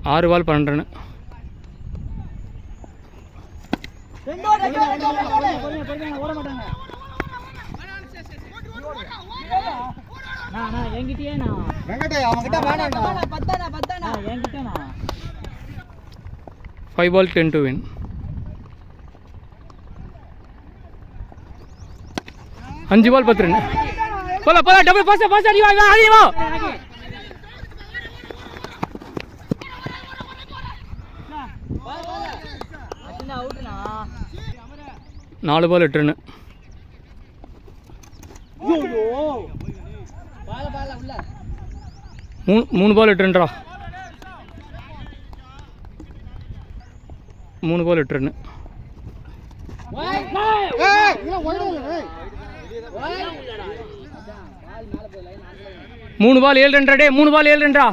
6 ball 12 run. Five ball 10 to win. அஞ்சு ball 10 run. போல double pass அடி வா 4 பால் 8 ரன். 3 பால் 8 ரன்டா. 3 பால் 8 ரன். 3 பால் 7 ரன்டா. 3 பால் 7 ரன்டா.